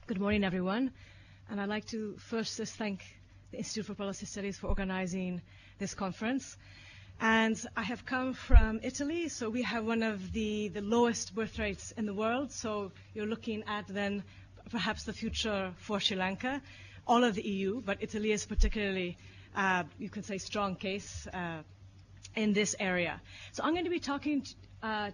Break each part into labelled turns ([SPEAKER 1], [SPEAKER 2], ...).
[SPEAKER 1] Good morning, everyone. And I'd like to first just thank the Institute for Policy Studies for organizing this conference. And I have come from Italy, so we have one of the lowest birth rates in the world. So you're looking at then perhaps the future for Sri Lanka, all of the EU, but Italy is particularly, you can say, strong case in this area. So I'm going to be talking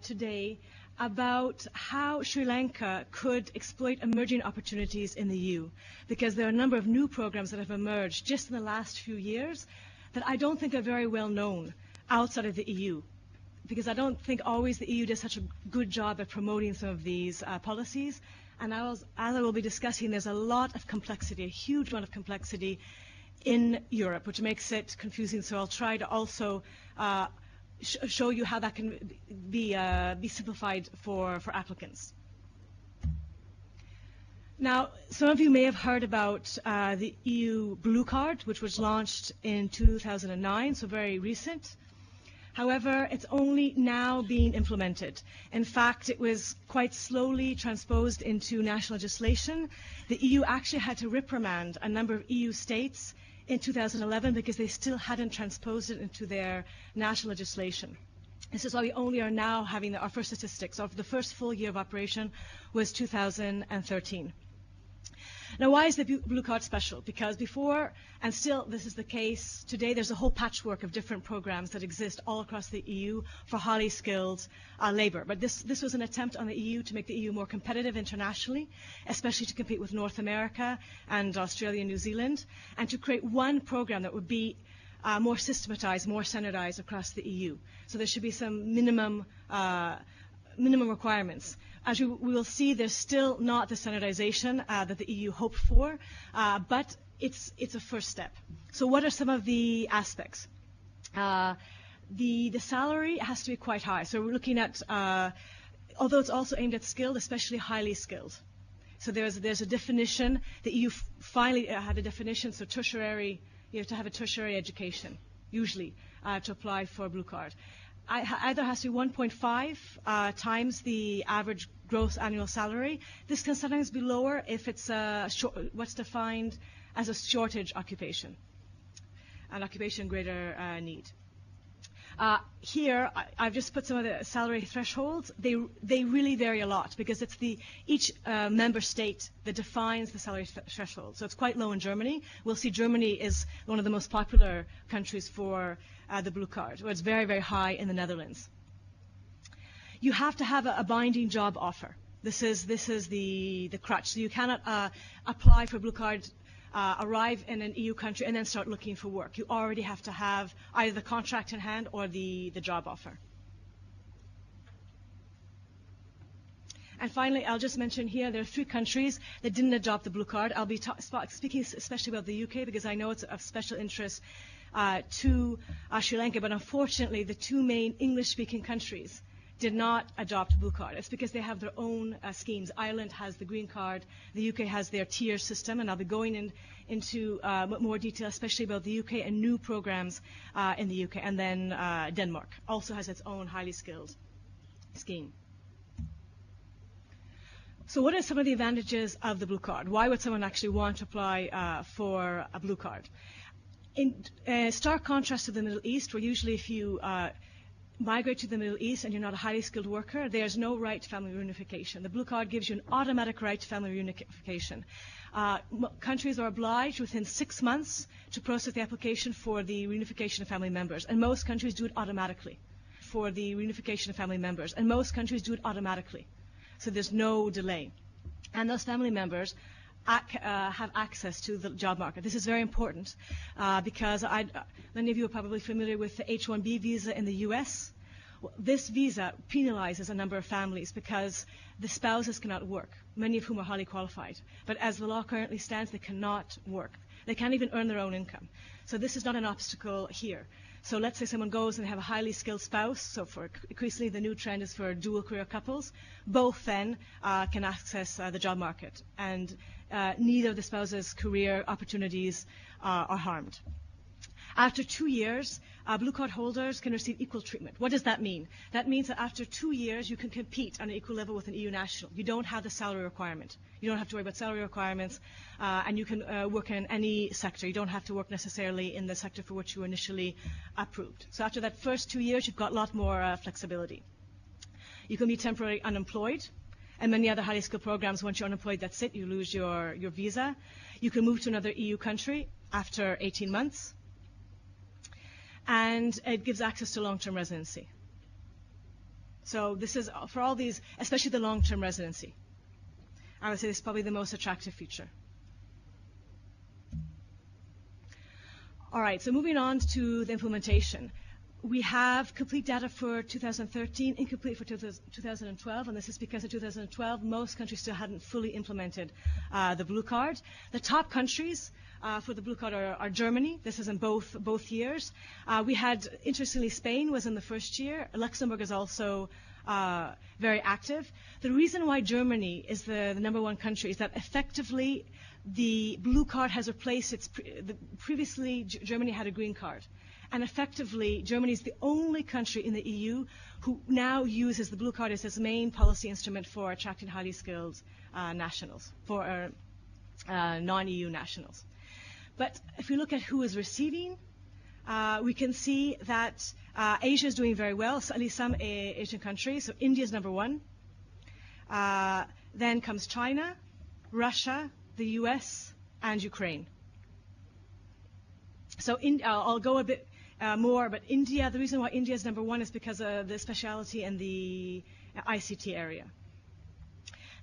[SPEAKER 1] today about how Sri Lanka could exploit emerging opportunities in the EU, because there are a number of new programs that have emerged just in the last few years that I don't think are very well known outside of the EU, because I don't think always the EU does such a good job at promoting some of these policies. And as I will be discussing, there's a lot of complexity, a huge amount of complexity in Europe, which makes it confusing. So I'll try to also show you how that can be simplified for applicants. Now, some of you may have heard about the EU Blue Card, which was launched in 2009, so very recent. However, it's only now being implemented. In fact, it was quite slowly transposed into national legislation. The EU actually had to reprimand a number of EU states in 2011 because they still hadn't transposed it into their national legislation. This is why we only are now having our first statistics of the first full year of operation was 2013. Now, why is the Blue Card special? Because before, and still this is the case today, there's a whole patchwork of different programs that exist all across the EU for highly skilled labor. But this was an attempt on the EU to make the EU more competitive internationally, especially to compete with North America and Australia and New Zealand, and to create one program that would be more systematized, more standardized across the EU. So there should be some minimum requirements. As we will see, there's still not the standardization that the EU hoped for, but it's a first step. So what are some of the aspects? The salary has to be quite high. So we're looking at, although it's also aimed at skilled, especially highly skilled. So there's a definition. The EU finally had a definition. So tertiary, you have to have a tertiary education, usually, to apply for a Blue Card. Either has to be 1.5 times the average gross annual salary. This can sometimes be lower if it's what's defined as a shortage occupation, an occupation greater need. Here, I've just put some of the salary thresholds. They really vary a lot because it's each member state that defines the salary threshold. So it's quite low in Germany. We'll see Germany is one of the most popular countries for the Blue Card, where it's very, very high in the Netherlands. You have to have a binding job offer. This is the crutch. So you cannot apply for a Blue Card, arrive in an EU country, and then start looking for work. You already have to have either the contract in hand or the job offer. And finally, I'll just mention here, there are 3 countries that didn't adopt the Blue Card. I'll be speaking especially about the UK because I know it's of special interest to Sri Lanka, but unfortunately the 2 main English-speaking countries did not adopt Blue Card. It's because they have their own schemes. Ireland has the Green Card, the UK has their tier system, and I'll be going into more detail, especially about the UK and new programs in the UK. And then Denmark also has its own highly skilled scheme. So what are some of the advantages of the Blue Card? Why would someone actually want to apply for a Blue Card? In stark contrast to the Middle East, where usually if you migrate to the Middle East and you're not a highly skilled worker, there's no right to family reunification. The Blue Card gives you an automatic right to family reunification. Countries are obliged within 6 months to process the application for the reunification of family members, and most countries do it automatically. So there's no delay. And those family members have access to the job market. This is very important because many of you are probably familiar with the H-1B visa in the US. Well, this visa penalizes a number of families because the spouses cannot work, many of whom are highly qualified. But as the law currently stands, they cannot work. They can't even earn their own income. So this is not an obstacle here. So let's say someone goes and have a highly skilled spouse. So for increasingly the new trend is for dual career couples. Both then can access the job market, and neither of the spouses' career opportunities are harmed. After 2 years, blue card holders can receive equal treatment. What does that mean? That means that after 2 years, you can compete on an equal level with an EU national. You don't have the salary requirement. You don't have to worry about salary requirements, and you can work in any sector. You don't have to work necessarily in the sector for which you were initially approved. So after that first 2 years, you've got a lot more flexibility. You can be temporarily unemployed, and many other highly skilled programs, once you're unemployed, that's it, you lose your visa. You can move to another EU country after 18 months, and it gives access to long-term residency. So this is, for all these, especially the long-term residency, I would say this is probably the most attractive feature. All right, so moving on to the implementation. We have complete data for 2013, incomplete for 2012, and this is because in 2012, most countries still hadn't fully implemented the blue card. The top countries for the blue card are Germany. This is in both years. We had, interestingly, Spain was in the first year. Luxembourg is also very active. The reason why Germany is the number one country is that effectively the blue card has replaced previously Germany had a green card. And effectively, Germany is the only country in the EU who now uses the blue card as its main policy instrument for attracting highly skilled nationals, for non-EU nationals. But if we look at who is receiving, we can see that Asia is doing very well, so at least some Asian countries. So India is number one. Then comes China, Russia, the US, and Ukraine. So I'll go a bit more, but India, the reason why India is number one is because of the speciality in the ICT area.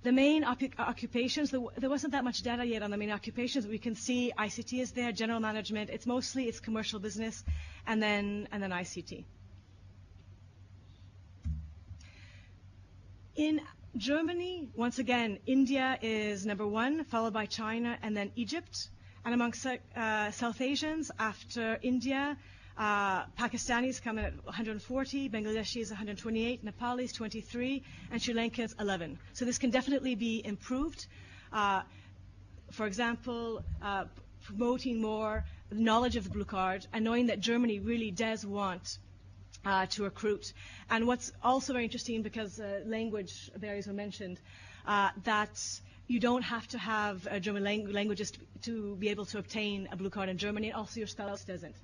[SPEAKER 1] The main occupations, there wasn't that much data yet on the main occupations. We can see ICT is there, general management. It's mostly commercial business, and then ICT. In Germany, once again, India is number one, followed by China, and then Egypt. And amongst South Asians, after India, Pakistanis come in at 140, Bangladeshis 128, Nepalis 23, and Sri Lankans 11. So this can definitely be improved. For example, promoting more knowledge of the blue card and knowing that Germany really does want to recruit. And what's also very interesting, because language barriers were mentioned, that you don't have to have German languages to be able to obtain a blue card in Germany, and also your spouse doesn't.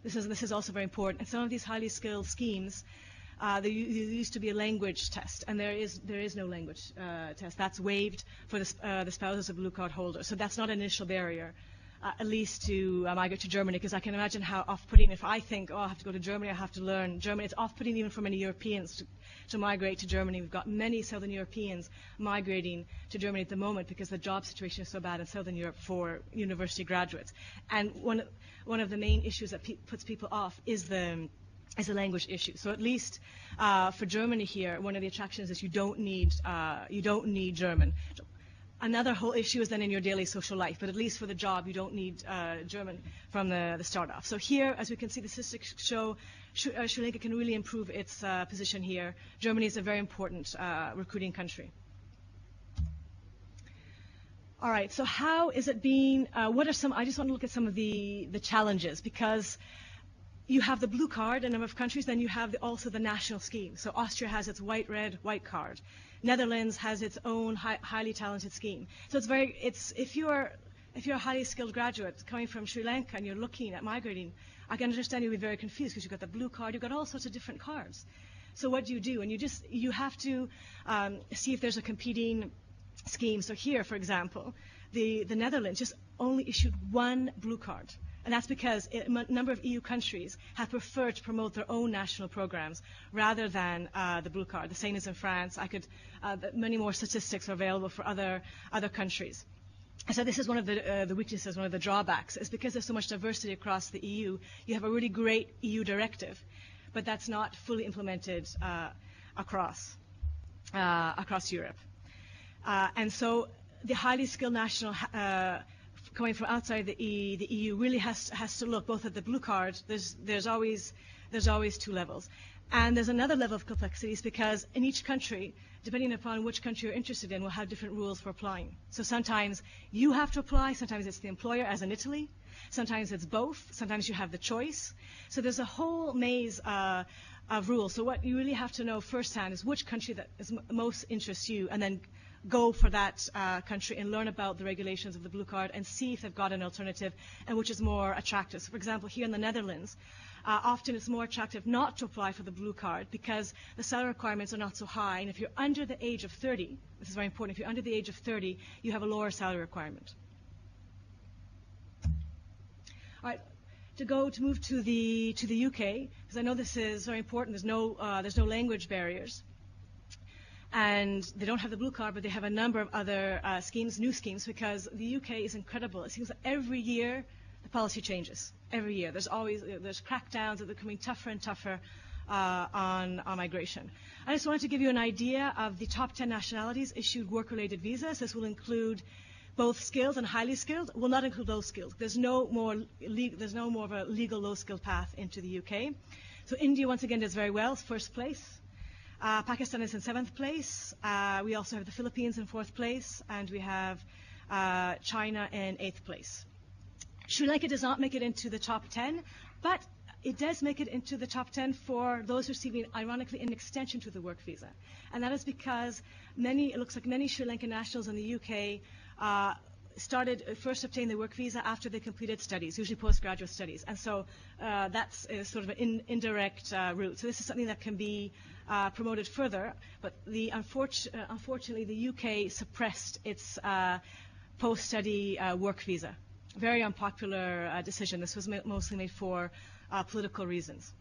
[SPEAKER 1] This is also very important. And some of these highly skilled schemes, there used to be a language test, and there is no language test. That's waived for the spouses of blue card holders. So that's not an initial barrier, at least to migrate to Germany, because I can imagine how off-putting if I think, oh, I have to go to Germany, I have to learn German. It's off-putting even for many Europeans to migrate to Germany. We've got many Southern Europeans migrating to Germany at the moment because the job situation is so bad in Southern Europe for university graduates. And one of the main issues that puts people off is the language issue. So at least for Germany here, one of the attractions is you don't need German. Another whole issue is then in your daily social life, but at least for the job, you don't need German from the start off. So here, as we can see, the statistics show Sri Lanka can really improve its position here. Germany is a very important recruiting country. All right, so how is it being, what are some, I just want to look at some of the challenges, because you have the blue card in a number of countries, then you have also the national scheme. So Austria has its white, red, white card. Netherlands has its own highly talented scheme. So if you're a highly skilled graduate coming from Sri Lanka and you're looking at migrating, I can understand you'll be very confused because you've got the blue card, you've got all sorts of different cards. So what do? And you have to see if there's a competing scheme. So here, for example, the Netherlands just only issued one blue card. And that's because a number of EU countries have preferred to promote their own national programs rather than the blue card. The same as in France. Many more statistics are available for other countries. So this is one of the weaknesses, one of the drawbacks, is because there's so much diversity across the EU. You have a really great EU directive, but that's not fully implemented across Europe. And so the highly skilled national coming from outside the EU really has to look both at the blue card. There's always two levels, and there's another level of complexities because in each country, depending upon which country you're interested in, will have different rules for applying. So sometimes you have to apply, sometimes it's the employer, as in Italy. Sometimes it's both. Sometimes you have the choice. So there's a whole maze of rules. So what you really have to know firsthand is which country that is most interests you, and then go for that country and learn about the regulations of the blue card and see if they've got an alternative and which is more attractive. So for example, here in the Netherlands, often it's more attractive not to apply for the blue card because the salary requirements are not so high. And if you're under the age of 30, this is very important, if you're under the age of 30, you have a lower salary requirement. All right. To move to the UK, because I know this is very important. There's no language barriers, and they don't have the blue card, but they have a number of other new schemes, because the UK is incredible. It seems that every year the policy changes. Every year there's crackdowns that are becoming tougher and tougher on migration. I just wanted to give you an idea of the top 10 nationalities issued work-related visas. This will include both skilled and highly skilled. Will not include low skilled. There's no more of a legal low skilled path into the UK. So India once again does very well, first place. Pakistan is in 7th place. We also have the Philippines in 4th place, and we have China in 8th place. Sri Lanka does not make it into the top 10, but it does make it into the top 10 for those receiving, ironically, an extension to the work visa. And that is because it looks like many Sri Lankan nationals in the UK first obtained the work visa after they completed studies, usually postgraduate studies. And so that's sort of an indirect route. So this is something that can be promoted further, but unfortunately the UK suppressed its post-study work visa. Very unpopular decision. This was mostly made for political reasons.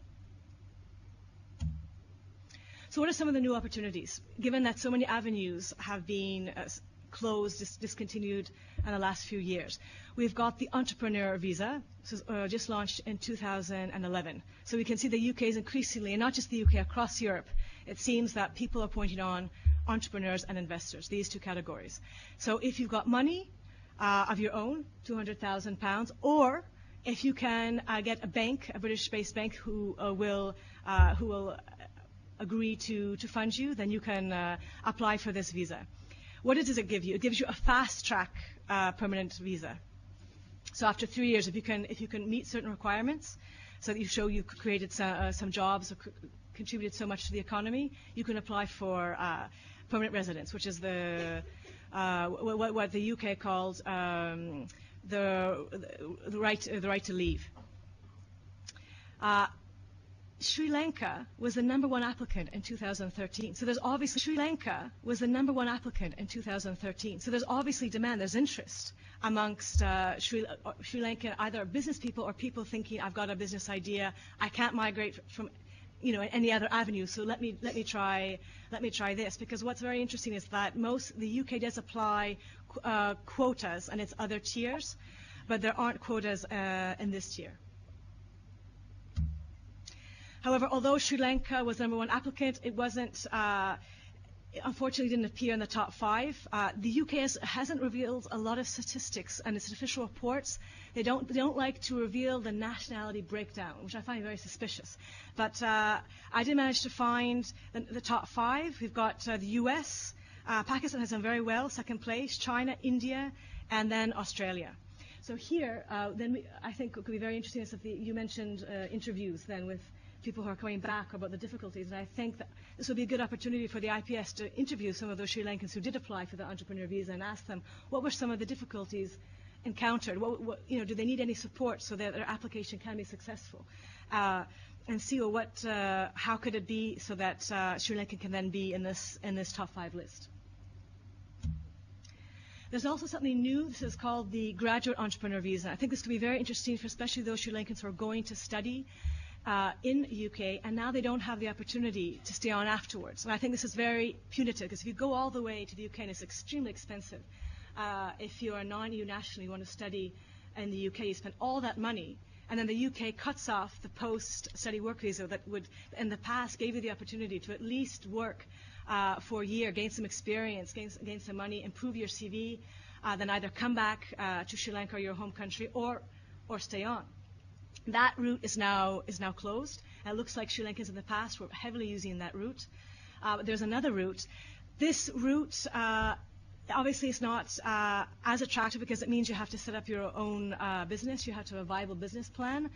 [SPEAKER 1] So what are some of the new opportunities? Given that so many avenues have been closed, discontinued in the last few years. We've got the entrepreneur visa, just launched in 2011. So we can see the UK is increasingly, and not just the UK, across Europe, it seems that people are pointing on entrepreneurs and investors, these two categories. So if you've got money of your own, £200,000, or if you can get a bank, a British-based bank, who will agree to fund you, then you can apply for this visa. What does it give you? It gives you a fast-track permanent visa. So after 3 years, if you can meet certain requirements, so that you show you created some jobs or contributed so much to the economy, you can apply for permanent residence, which is what the UK calls the right to leave. Sri Lanka was the #1 applicant in 2013. So there's obviously So there's obviously demand. There's interest amongst Sri Lankan either business people or people thinking, I've got a business idea, I can't migrate from any other avenue. So let me try this, because what's very interesting is that the UK does apply quotas and its other tiers, but there aren't quotas in this tier. However, although Sri Lanka was the #1 applicant, it wasn't, unfortunately didn't appear in the top 5. The UK hasn't revealed a lot of statistics in its official reports. They don't like to reveal the nationality breakdown, which I find very suspicious. But I did manage to find the top 5. We've got the US, Pakistan has done very well, 2nd place, China, India, and then Australia. So here, I think it could be very interesting is if you mentioned interviews then with people who are coming back about the difficulties, and I think that this would be a good opportunity for the IPS to interview some of those Sri Lankans who did apply for the entrepreneur visa and ask them what were some of the difficulties encountered, do they need any support so that their application can be successful, and see how could it be so that Sri Lanka can then be in this top 5 list. There's also something new. This is called the graduate entrepreneur visa. I think this could be very interesting for especially those Sri Lankans who are going to study in the UK, and now they don't have the opportunity to stay on afterwards. And I think this is very punitive, because if you go all the way to the UK, and it's extremely expensive. If you're a non-EU national, you want to study in the UK, you spend all that money, and then the UK cuts off the post-study work visa that would, in the past, gave you the opportunity to at least work for a year, gain some experience, gain some money, improve your CV, then either come back to Sri Lanka or your home country, or stay on. That route is now closed. It looks like Sri Lankans in the past were heavily using that route. But there's another route. This route Obviously, it's not as attractive because it means you have to set up your own business. You have to have a viable business plan.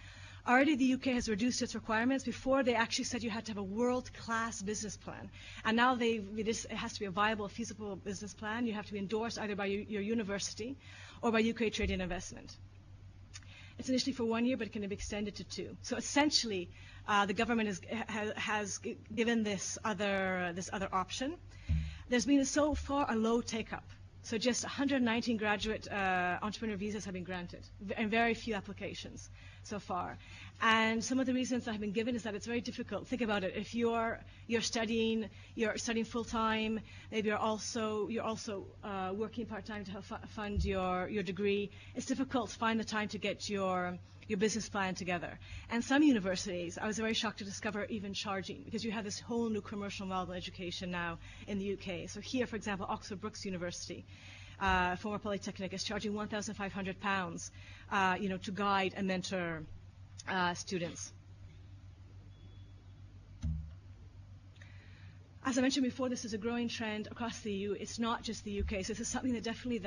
[SPEAKER 1] Already the UK has reduced its requirements. Before, they actually said you had to have a world-class business plan. And now it has to be a viable, feasible business plan. You have to be endorsed either by your university or by UK Trade and Investment. It's initially for 1 year, but it can be extended to 2. So essentially, the government has given this other option. There's been so far a low take-up. So just 119 graduate entrepreneur visas have been granted, and very few applications so far. And some of the reasons that have been given is that it's very difficult. Think about it. If you're studying full-time, maybe you're also working part-time to help fund your degree, it's difficult to find the time to get your business plan together. And some universities, I was very shocked to discover, even charging, because you have this whole new commercial model education now in the UK. So here, for example, Oxford Brookes University, former Polytechnic, is charging £1,500, to guide and mentor students. As I mentioned before, this is a growing trend across the EU. It's not just the UK. So this is something that definitely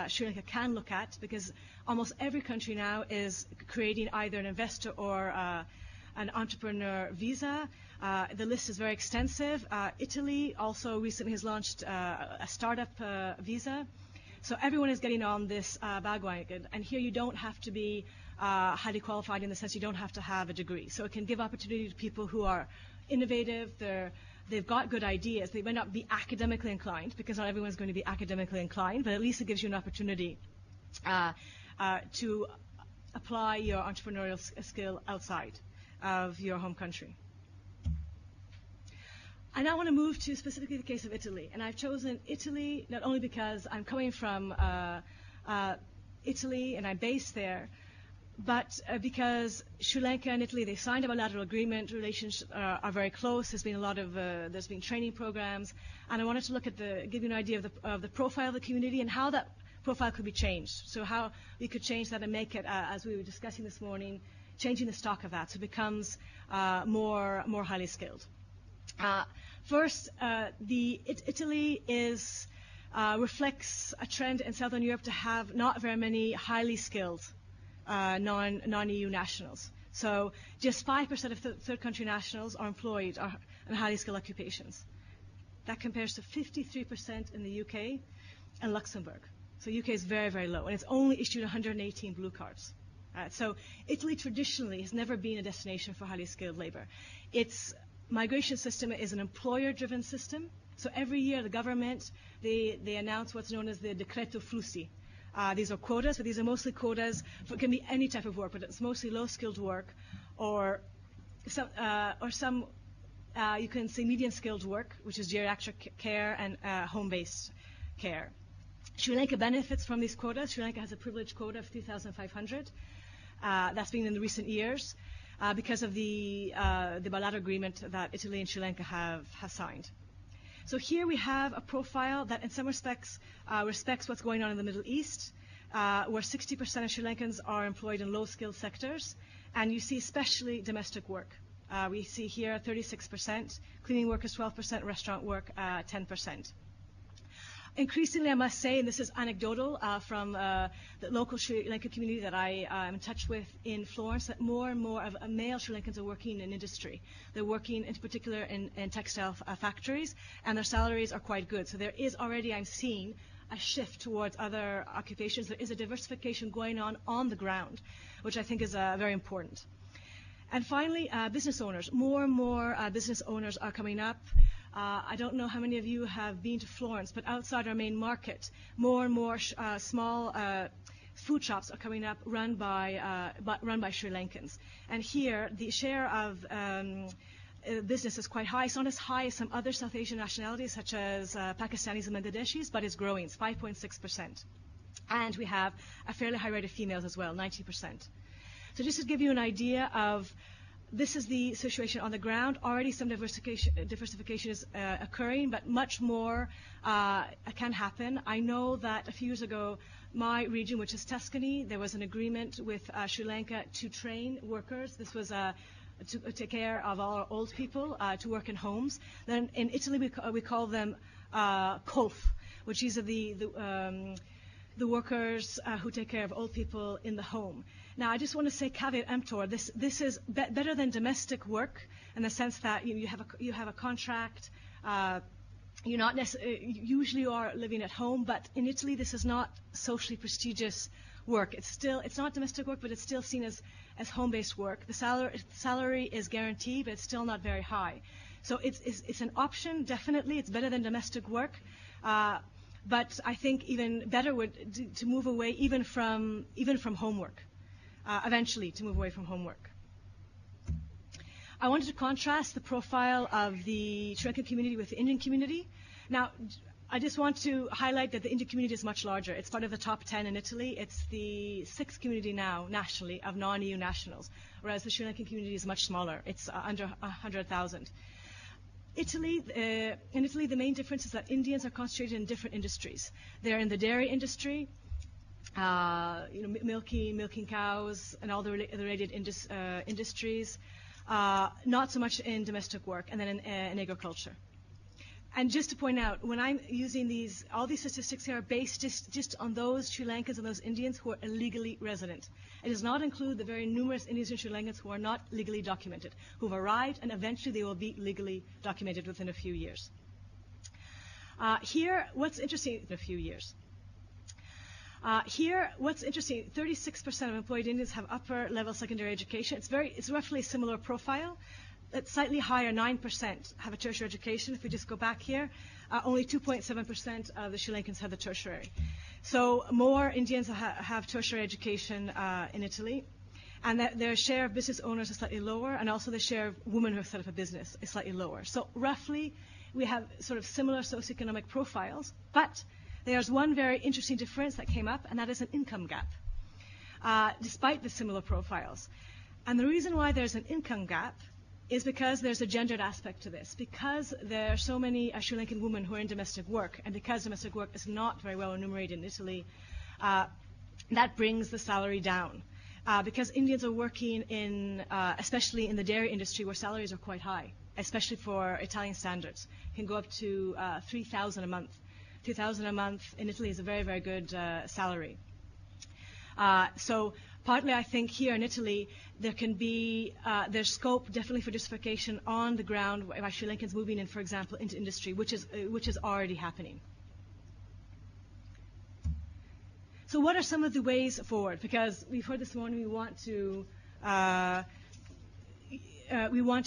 [SPEAKER 1] Sri Lanka can look at, because almost every country now is creating either an investor or an entrepreneur visa. The list is very extensive. Italy also recently has launched a startup visa. So everyone is getting on this bandwagon. And here you don't have to be highly qualified, in the sense you don't have to have a degree. So it can give opportunity to people who are innovative, they've got good ideas. They might not be academically inclined, because not everyone's going to be academically inclined, but at least it gives you an opportunity to apply your entrepreneurial skill outside of your home country. I now want to move to specifically the case of Italy. And I've chosen Italy not only because I'm coming from Italy and I'm based there, but because Sri Lanka and Italy, they signed a bilateral agreement. Relations are very close. There's been training programs, and I wanted to give you an idea of the profile of the community and how that profile could be changed. So how we could change that and make it, as we were discussing this morning, changing the stock of that so it becomes more highly skilled. First, Italy reflects a trend in Southern Europe to have not very many highly skilled non-EU nationals. So just 5% of third country nationals are employed in highly skilled occupations. That compares to 53% in the UK and Luxembourg. So UK is very, very low, and it's only issued 118 blue cards. So Italy traditionally has never been a destination for highly skilled labor. Its migration system is an employer-driven system. So every year the government, they announce what's known as the Decreto Flussi. These are quotas, but these are mostly quotas for, it can be any type of work, but it's mostly low-skilled work, or some you can say medium-skilled work, which is geriatric care and home-based care. Sri Lanka benefits from these quotas. Sri Lanka has a privileged quota of 3,500. That's been in the recent years because of the bilateral agreement that Italy and Sri Lanka have signed. So here we have a profile that in some respects respects what's going on in the Middle East, where 60% of Sri Lankans are employed in low-skilled sectors, and you see especially domestic work. We see here 36%, cleaning work is 12%, restaurant work 10%. Increasingly, I must say, and this is anecdotal from the local Sri Lankan community that I am in touch with in Florence, that more and more of male Sri Lankans are working in industry. They're working in particular in textile factories, and their salaries are quite good. So there is already, I'm seeing, a shift towards other occupations. There is a diversification going on the ground, which I think is very important. And finally, business owners. More and more business owners are coming up. I don't know how many of you have been to Florence, but outside our main market, more and more small food shops are coming up, run by Sri Lankans. And here, the share of business is quite high. It's not as high as some other South Asian nationalities, such as Pakistanis and Bangladeshis, but it's growing. It's 5.6%. And we have a fairly high rate of females as well, 90%. So just to give you an idea of, this is the situation on the ground. Already some diversification is occurring, but much more can happen. I know that a few years ago, my region, which is Tuscany, there was an agreement with Sri Lanka to train workers. This was to take care of all our old people, to work in homes. Then in Italy, we call them kolf, which is the workers who take care of old people in the home. Now, I just want to say caveat emptor. This is better than domestic work in the sense that you have a contract. You're not usually you are living at home, but in Italy this is not socially prestigious work. It's not domestic work, but it's still seen as home-based work. The salary is guaranteed, but it's still not very high. So it's an option, definitely. It's better than domestic work. But I think even better would to move away even from homework, eventually to move away from homework. I wanted to contrast the profile of the Sri Lankan community with the Indian community. Now, I just want to highlight that the Indian community is much larger. It's part of the top 10 in Italy. It's the 6th community now, nationally, of non-EU nationals, whereas the Sri Lankan community is much smaller. It's under 100,000. In Italy, the main difference is that Indians are concentrated in different industries. They're in the dairy industry, milking cows, and all the related industries. Not so much in domestic work, and then in agriculture. And just to point out, when I'm using all these statistics here are based just on those Sri Lankans and those Indians who are illegally resident. It does not include the very numerous Indians and Sri Lankans who are not legally documented, who've arrived, and eventually they will be legally documented within a few years. What's interesting, in a few years. What's interesting, 36% of employed Indians have upper-level secondary education. It's roughly a similar profile. It's slightly higher, 9% have a tertiary education. If we just go back here, only 2.7% of the Sri Lankans have the tertiary. So more Indians have tertiary education in Italy. And their share of business owners is slightly lower, and also the share of women who have set up a business is slightly lower. So roughly, we have sort of similar socioeconomic profiles, but there's one very interesting difference that came up, and that is an income gap, despite the similar profiles. And the reason why there's an income gap is because there's a gendered aspect to this. Because there are so many Sri Lankan women who are in domestic work, and because domestic work is not very well remunerated in Italy, that brings the salary down. Because Indians are working especially in the dairy industry, where salaries are quite high, especially for Italian standards, can go up to 3,000 a month. 2,000 a month in Italy is a very, very good salary. So partly, I think here in Italy, there's scope definitely for justification on the ground by Sri Lankans moving in, for example, into industry, which is already happening. So what are some of the ways forward? Because we've heard this morning we want to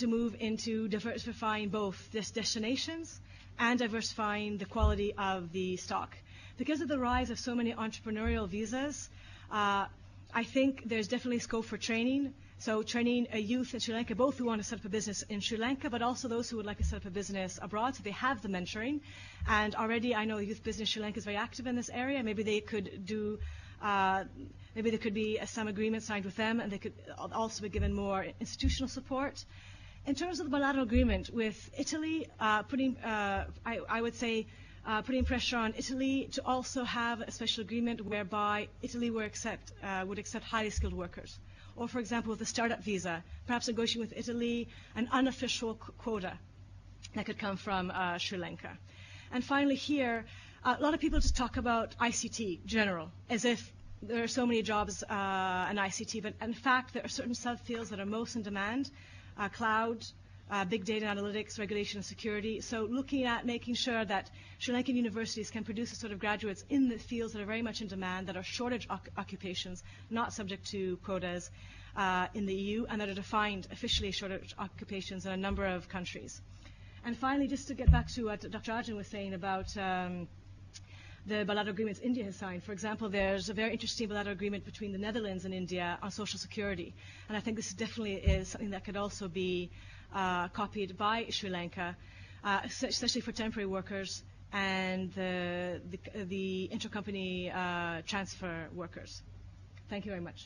[SPEAKER 1] move into diversifying both destinations and diversifying the quality of the stock. Because of the rise of so many entrepreneurial visas, I think there's definitely scope for training. So training a youth in Sri Lanka, both who want to set up a business in Sri Lanka, but also those who would like to set up a business abroad, so they have the mentoring. And already I know Youth Business Sri Lanka is very active in this area. Maybe they could maybe there could be some agreement signed with them, and they could also be given more institutional support. In terms of the bilateral agreement with Italy, I would say putting pressure on Italy to also have a special agreement whereby Italy would accept highly skilled workers. Or, for example, with the startup visa, perhaps negotiating with Italy an unofficial quota that could come from Sri Lanka. And finally here, a lot of people just talk about ICT general, as if there are so many jobs in ICT, but in fact there are certain subfields that are most in demand, cloud, big data analytics, regulation and security. So looking at making sure that Sri Lankan universities can produce the sort of graduates in the fields that are very much in demand, that are shortage occupations, not subject to quotas in the EU, and that are defined officially as shortage occupations in a number of countries. And finally, just to get back to what Dr. Arjun was saying about the bilateral agreements India has signed. For example, there's a very interesting bilateral agreement between the Netherlands and India on social security. And I think this definitely is something that could also be copied by Sri Lanka, especially for temporary workers and the intercompany transfer workers. Thank you very much.